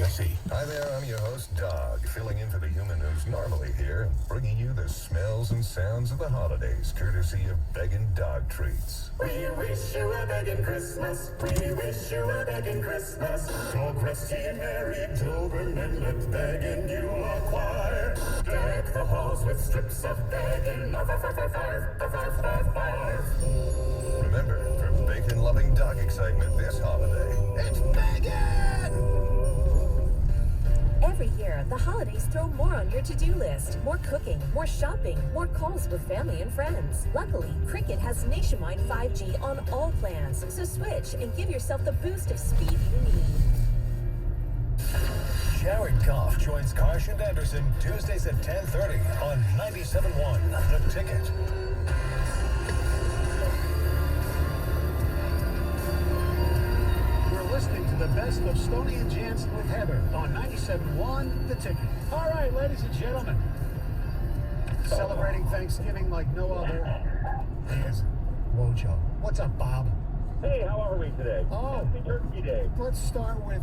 WIC. Hi there, I'm your host, Dog, filling in for the human who's normally here and bringing you the smells and sounds of the holidays, courtesy of Beggin' Dog Treats. We wish you a begging Christmas. We wish you a begging Christmas. Dog Rusty and Mary Doberman let begging you acquire. Deck the halls with strips of begging. Remember, for bacon-loving dog excitement this holiday, it's Beggin'! Every year, the holidays throw more on your to-do list. More cooking, more shopping, more calls with family and friends. Luckily, Cricket has nationwide 5G on all plans. So switch and give yourself the boost of speed you need. Jared Goff joins Karsh and Anderson Tuesdays at 10:30 on 97.1 The Ticket. You're listening to the best of Stoney and Jansen with Heather on 97.1 The Ticket. All right, ladies and gentlemen, celebrating Thanksgiving like no other is Wojo. What's up, Bob? Hey, how are we today? Oh. Happy Turkey Day. Let's start with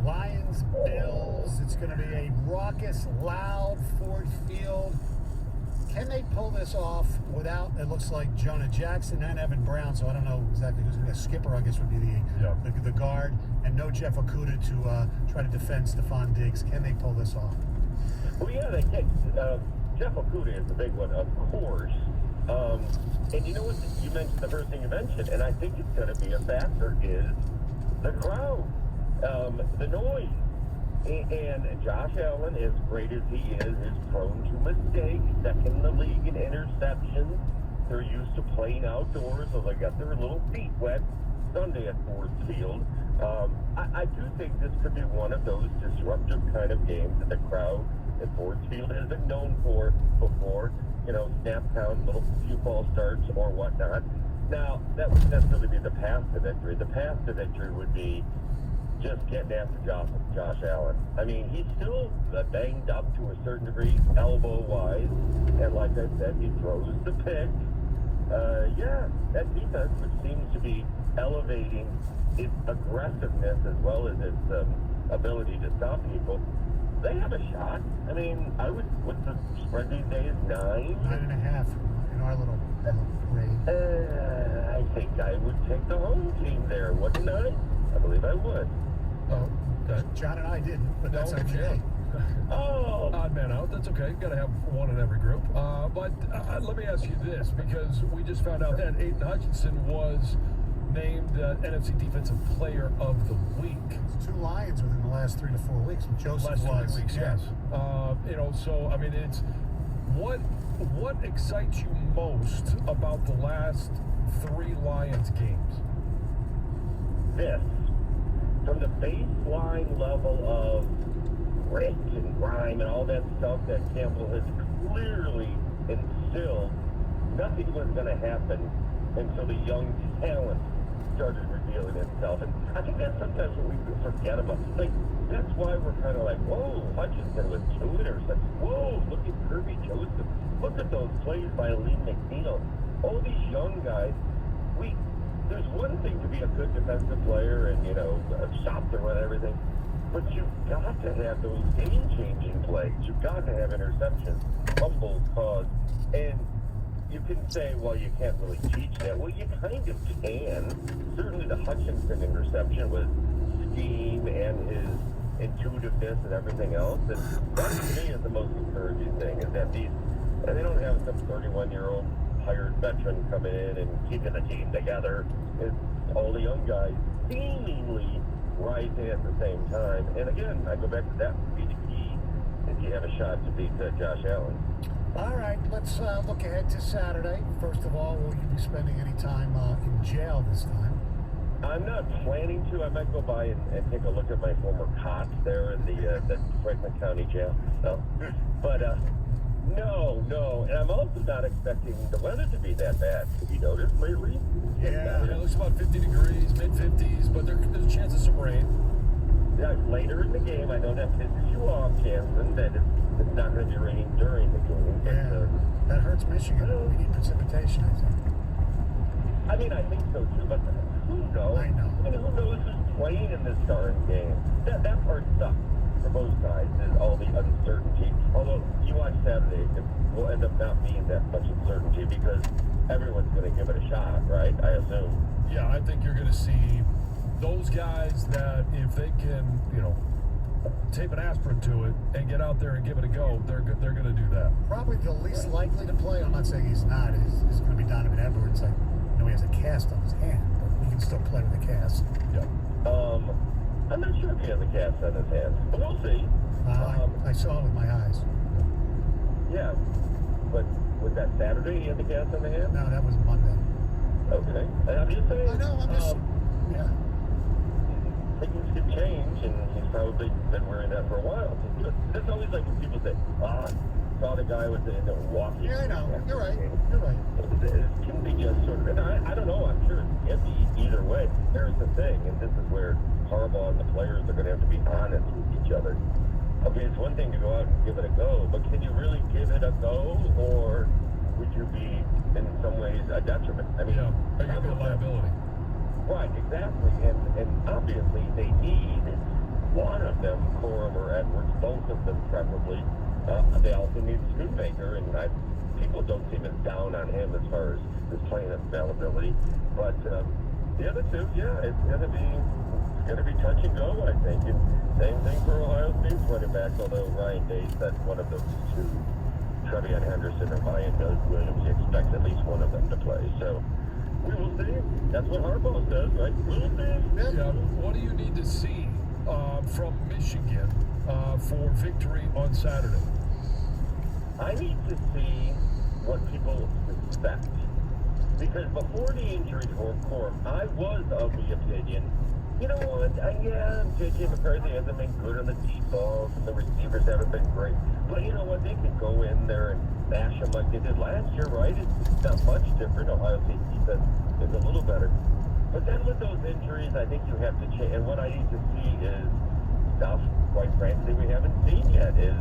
Lions, Bills. It's going to be a raucous, loud Ford Field. Can they pull this off without, it looks like, Jonah Jackson and Evan Brown, so I don't know exactly who's going to be a skipper, I guess would be the guard, and no Jeff Okuda to try to defend Stephon Diggs. Can they pull this off? Well, yeah, they can. Jeff Okuda is the big one, of course. And you know what? You mentioned the first thing you mentioned, and I think it's going to be a factor, is the crowd, the noise. And Josh Allen, as great as he is prone to mistakes, second in the league in interceptions. They're used to playing outdoors, so they got their little feet wet Sunday at Ford Field. I do think this could be one of those disruptive kind of games that the crowd at Ford Field has been known for before. You know, snap count, little few false starts or whatnot. Now, that wouldn't necessarily be the path to victory. The path to victory would be just getting after Josh Allen. I mean, he's still banged up to a certain degree, elbow-wise, and like I said, he throws the pick. Yeah, that defense, which seems to be elevating its aggressiveness as well as its ability to stop people, they have a shot. I mean, what's the spread these days, 9? 9.5 in our little grade. I think I would take the home team there, wouldn't I? I believe I would. Oh, John and I didn't, but that's okay. Oh! Odd man out. That's okay. Got to have one in every group. But let me ask you this, because we just found out that Aiden Hutchinson was named NFC Defensive Player of the Week. 2 Lions within the last 3 to 4 weeks. Joseph last 3 weeks, yes. You know, so I mean, it's what excites you most about the last 3 Lions games? This, from the baseline level of grit and grime and all that stuff that Campbell has clearly instilled, nothing was going to happen until the young talent started revealing itself. And I think that's sometimes what we forget about. Like, that's why we're kind of like, whoa, Hutchinson with 2 interceptions. Whoa, look at Kirby Joseph. Look at those plays by Lee McNeil. All these young guys, there's one thing to be a good defensive player and, you know, stop the run and everything, but you've got to have those game-changing plays. You've got to have interceptions, fumbles caused, and you can say, well, you can't really teach that. Well, you kind of can. Certainly the Hutchinson interception was scheme and his intuitiveness and everything else, and that to me is the most encouraging thing, is that they don't have some 31-year-old hired veteran coming in and keeping the team together. It's all the young guys seemingly rising at the same time. And again, I go back to that would be the key if you have a shot to beat Josh Allen. All right, let's look ahead to Saturday. First of all, will you be spending any time in jail this time? I'm not planning to. I might go by and take a look at my former cots there in the Franklin County Jail. So, but no. And I'm also not expecting the weather to be that bad. Have you noticed lately? Yeah. It looks about 50 degrees, mid-50s, but there's a chance of some rain. Yeah, later in the game, I know that pisses you off, Jansen, that it's not going to be raining during the game. Yeah, that hurts Michigan. We need precipitation, I think. I mean, I think so too, but who knows? I know. I mean, who knows who's playing in this darn game. That part sucks for both sides, is all the uncertainty. Although you watch Saturday, it will end up not being that much uncertainty because everyone's going to give it a shot, right? I assume. Yeah, I think you're going to see those guys that if they can, tape an aspirin to it and get out there and give it a go, they're going to do that. Probably the least likely to play, I'm not saying he's not, is going to be Donovan Edwards. I know he has a cast on his hand, but he can still play with a cast. Yeah. I'm not sure if he has a cast on his hand, but we'll see. I saw it with my eyes. Yeah, but was that Saturday he had the cast on the hand? No, that was Monday. Okay. And I'm just saying. I know, I'm just... yeah. Things can change, and he's probably been wearing that for a while. It's always like when people say, saw the guy with the walking. Yeah, I know. You're right. You're right. It can be just sort of, and I don't know, I'm sure it can be either way. Here's the thing, and this is where Harbaugh and the players are going to have to be honest with each other. Okay, it's one thing to go out and give it a go, but can you really give it a go, or would you be, in some ways, a detriment? I mean, are you going to be a liability? Right, exactly. And obviously they need one of them, Corum or Edwards, both of them preferably. They also need Schoonmaker, and people don't seem as down on him as far as his playing availability. But the other two, it's gonna be touch and go, I think. And same thing for Ohio State's running backs, although Ryan Day said one of those two, Trevion Henderson or Ryan Williams, he expects at least one of them to play. So we will see. That's what Harbaugh says, right? We'll see. Yeah. What do you need to see from Michigan for victory on Saturday? I need to see what people suspect. Because before the injury to Corum, I was of the opinion, you know what, J.J. McCarthy hasn't been good on the deep balls, and the receivers haven't been great. But you know what, they can go in there and bash them like they did last year, right? It's not much different. Ohio State defense is a little better. But then with those injuries, I think you have to change. And what I need to see is stuff, quite frankly, we haven't seen yet, is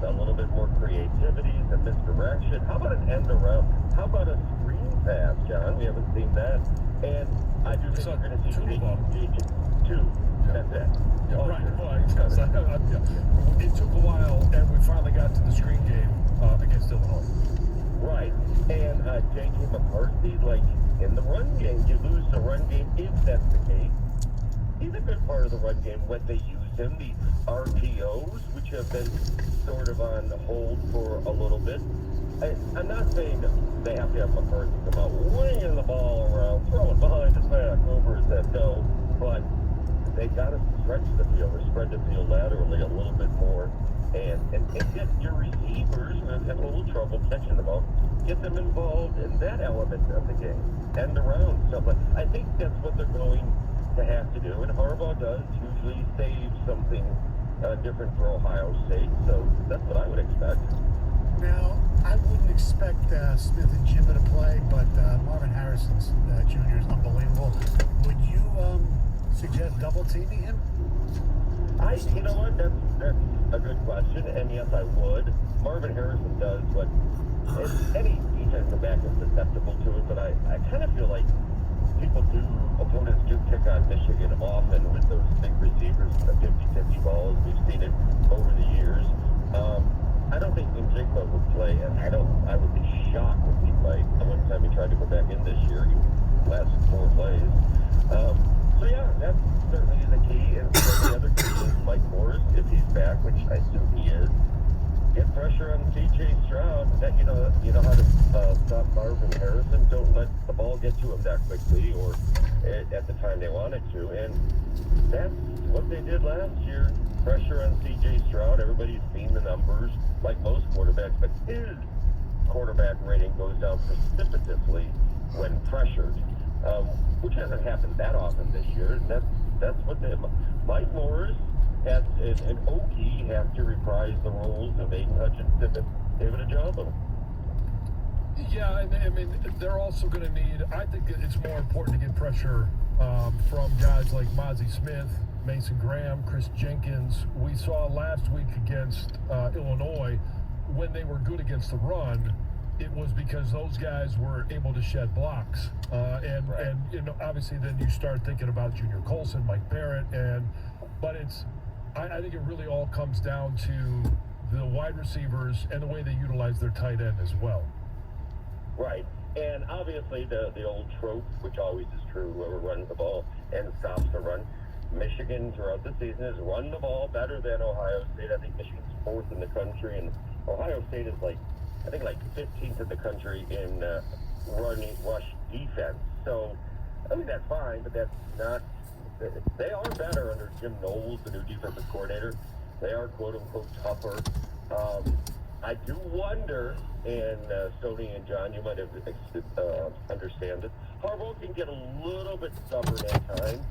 a little bit more creativity, the misdirection. How about an end around? How about a screen pass, John? We haven't seen that. And I do think we're going to see two. That's it. Yeah, right. It took a while, and we finally got to the screen game against Illinois. Right. And J.J. McCarthy, like, in the run game, you lose the run game if that's the case. He's a good part of the run game when they use him. The RPOs, which have been sort of on hold for a little bit. I'm not saying they have to have McCarthy come out winging the ball around, throwing behind his back, over his head, no. But they got to stretch the field or spread the field laterally a little bit more and get your receivers who have had a little trouble catching the ball, get them involved in that element of the game and around stuff. But I think that's what they're going to have to do, and Harbaugh does usually save something different for Ohio State, so that's what I would expect. Now, I wouldn't expect Smith and Jimmy to play, but Marvin Harrison Jr. is unbelievable. Would you suggest double teaming him? You know what? That's a good question, and yes, I would. Marvin Harrison does what any defensive back is susceptible to it, but I kind of feel like opponents do pick on Michigan often with those big receivers, the 50-50 balls. We've seen it over the years. I don't think Njigba would play, and I would be shocked if he played. The one time he tried to go back in this year, he lasted 4 plays. So yeah, that's certainly the key. And the other key is Mike Morris, if he's back, which I assume he is. Get pressure on C.J. Stroud. That you know how to stop Marvin Harrison. Don't let the ball get to him that quickly or at the time they want it to. And that's what they did last year. Pressure on C.J. Stroud. Everybody's seen the numbers, like most quarterbacks, but his quarterback rating goes down precipitously when pressured, which hasn't happened that often this year. And that's what Mike Morris and Okie have to reprise the roles of Aiden Hutchinson and David Ojabo. Yeah, I mean, they're also going to need, I think it's more important to get pressure from guys like Mozzie Smith, Mason Graham, Chris Jenkins. We saw last week against Illinois, when they were good against the run, it was because those guys were able to shed blocks. And obviously then you start thinking about Junior Colson, Mike Barrett, but I think it really all comes down to the wide receivers and the way they utilize their tight end as well. Right. And obviously the old trope, which always is true, whoever runs the ball and stops the run. Michigan throughout the season has run the ball better than Ohio State. I think Michigan's 4th in the country, and Ohio State is like 15th in the country in rush defense. So I think that's fine, but that's not. They are better under Jim Knowles, the new defensive coordinator. They are quote unquote tougher. I do wonder, and Stoney and John, you might have understand it. Harbaugh can get a little bit stubborn at times.